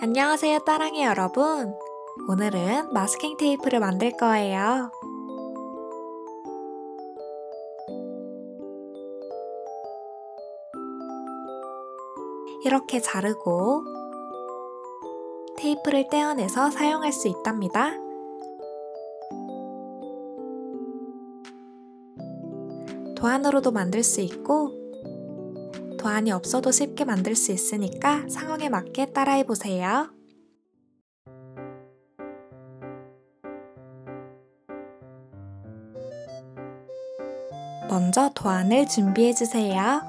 안녕하세요, 따랑이 여러분. 오늘은 마스킹 테이프를 만들 거예요. 이렇게 자르고 테이프를 떼어내서 사용할 수 있답니다. 도안으로도 만들 수 있고 도안이 없어도 쉽게 만들 수 있으니까 상황에 맞게 따라해보세요. 먼저 도안을 준비해주세요.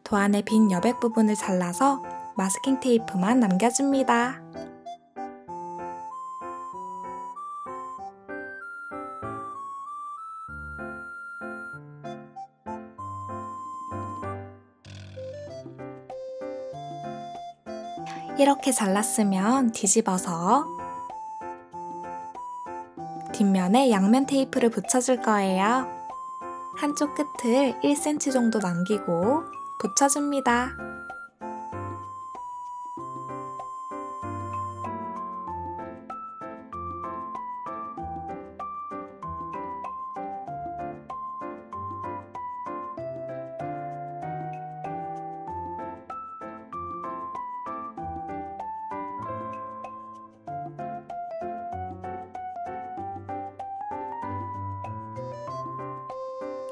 도안의 빈 여백 부분을 잘라서 마스킹 테이프만 남겨줍니다. 이렇게 잘랐으면 뒤집어서 뒷면에 양면 테이프를 붙여줄 거예요. 한쪽 끝을 1cm 정도 남기고 붙여줍니다.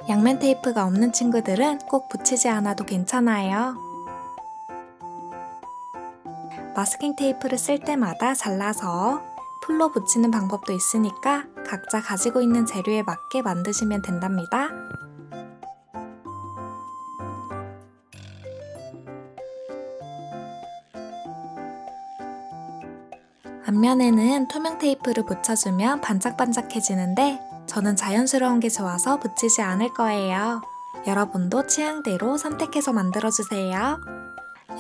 양면 테이프가 없는 친구들은 꼭 붙이지 않아도 괜찮아요. 마스킹 테이프를 쓸 때마다 잘라서 풀로 붙이는 방법도 있으니까 각자 가지고 있는 재료에 맞게 만드시면 된답니다. 앞면에는 투명 테이프를 붙여주면 반짝반짝해지는데 저는 자연스러운 게 좋아서 붙이지 않을 거예요. 여러분도 취향대로 선택해서 만들어주세요.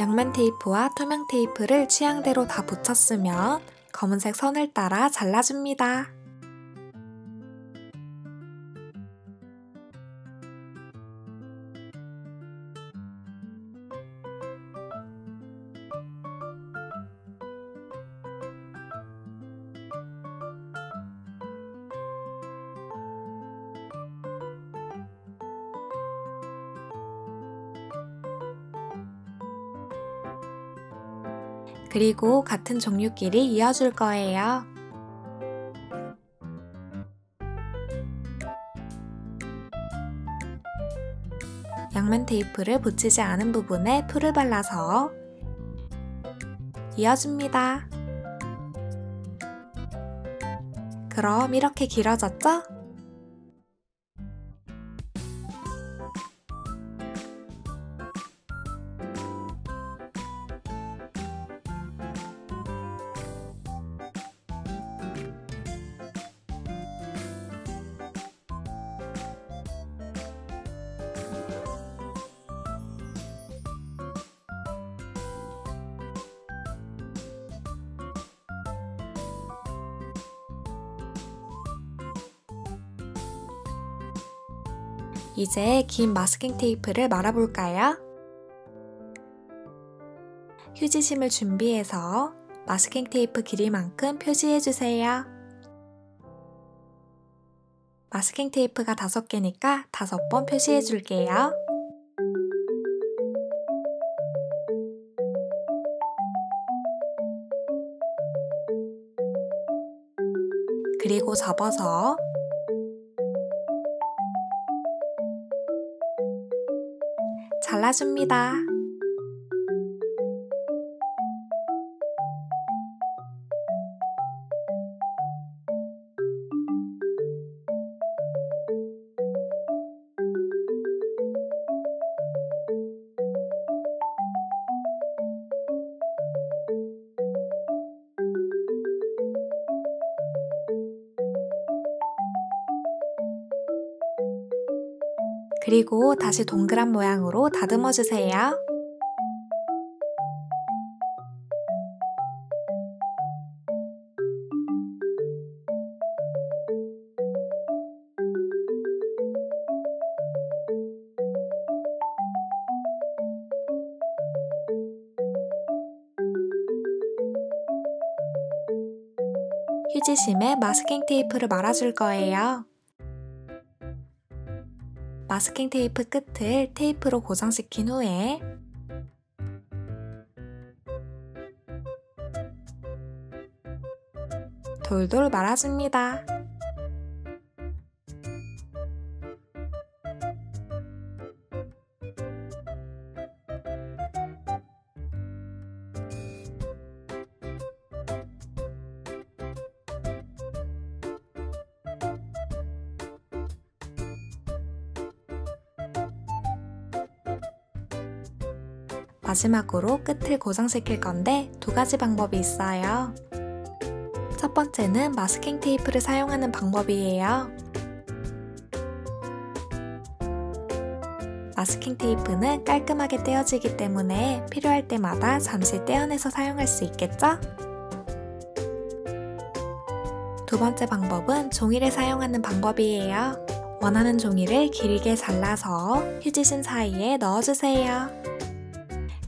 양면 테이프와 투명 테이프를 취향대로 다 붙였으면 검은색 선을 따라 잘라줍니다. 그리고 같은 종류끼리 이어줄 거예요. 양면 테이프를 붙이지 않은 부분에 풀을 발라서 이어줍니다. 그럼 이렇게 길어졌죠? 이제 긴 마스킹 테이프를 말아볼까요? 휴지심을 준비해서 마스킹 테이프 길이만큼 표시해주세요. 마스킹 테이프가 5개니까 5번 표시해줄게요. 그리고 접어서 잘라줍니다. 그리고 다시 동그란 모양으로 다듬어 주세요. 휴지심에 마스킹 테이프를 말아줄 거예요. 마스킹 테이프 끝을 테이프로 고정시킨 후에 돌돌 말아줍니다. 마지막으로 끝을 고정시킬 건데 두 가지 방법이 있어요. 첫 번째는 마스킹 테이프를 사용하는 방법이에요. 마스킹 테이프는 깔끔하게 떼어지기 때문에 필요할 때마다 잠시 떼어내서 사용할 수 있겠죠? 두 번째 방법은 종이를 사용하는 방법이에요. 원하는 종이를 길게 잘라서 휴지심 사이에 넣어주세요.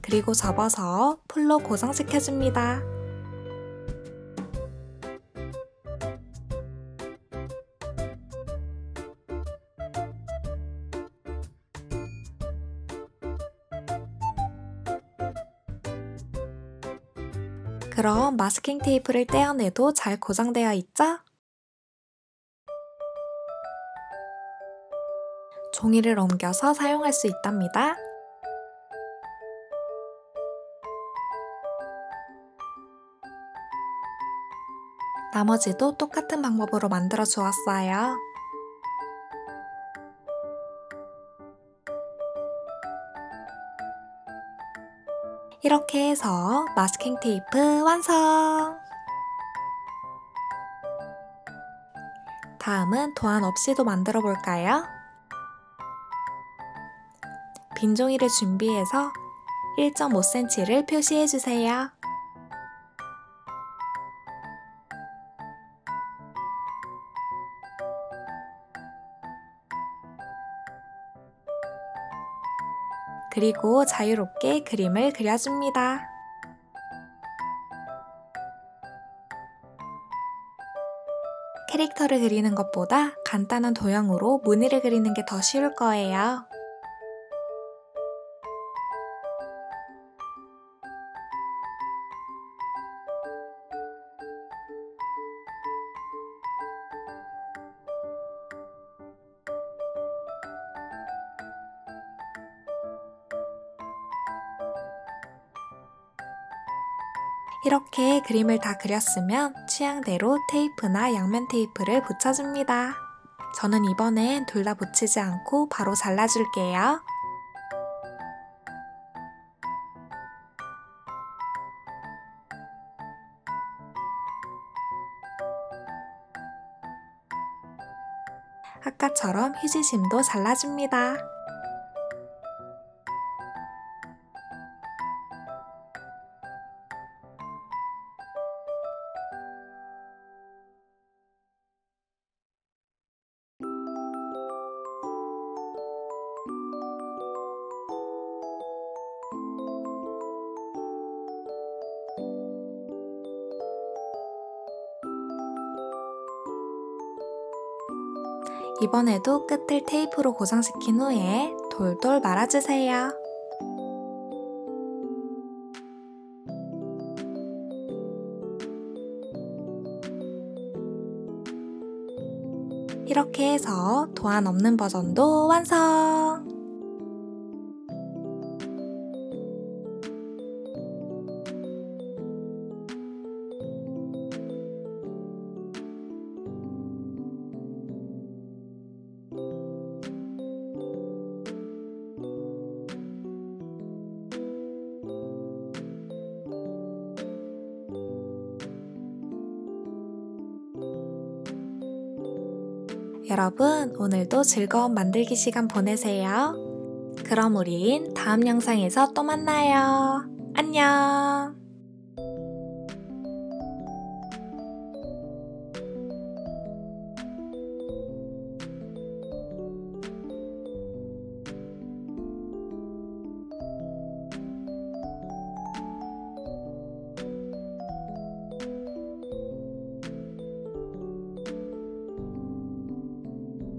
그리고 접어서 풀로 고정시켜줍니다. 그럼 마스킹 테이프를 떼어내도 잘 고정되어 있죠? 종이를 옮겨서 사용할 수 있답니다. 나머지도 똑같은 방법으로 만들어 주었어요. 이렇게 해서 마스킹 테이프 완성! 다음은 도안 없이도 만들어 볼까요? 빈 종이를 준비해서 1.5cm를 표시해 주세요. 그리고 자유롭게 그림을 그려줍니다. 캐릭터를 그리는 것보다 간단한 도형으로 무늬를 그리는 게 더 쉬울 거예요. 이렇게 그림을 다 그렸으면 취향대로 테이프나 양면 테이프를 붙여줍니다. 저는 이번엔 둘 다 붙이지 않고 바로 잘라줄게요. 아까처럼 휴지심도 잘라줍니다. 이번에도 끝을 테이프로 고정시킨 후에 돌돌 말아주세요. 이렇게 해서 도안 없는 버전도 완성! 여러분, 오늘도 즐거운 만들기 시간 보내세요. 그럼 우린 다음 영상에서 또 만나요. 안녕!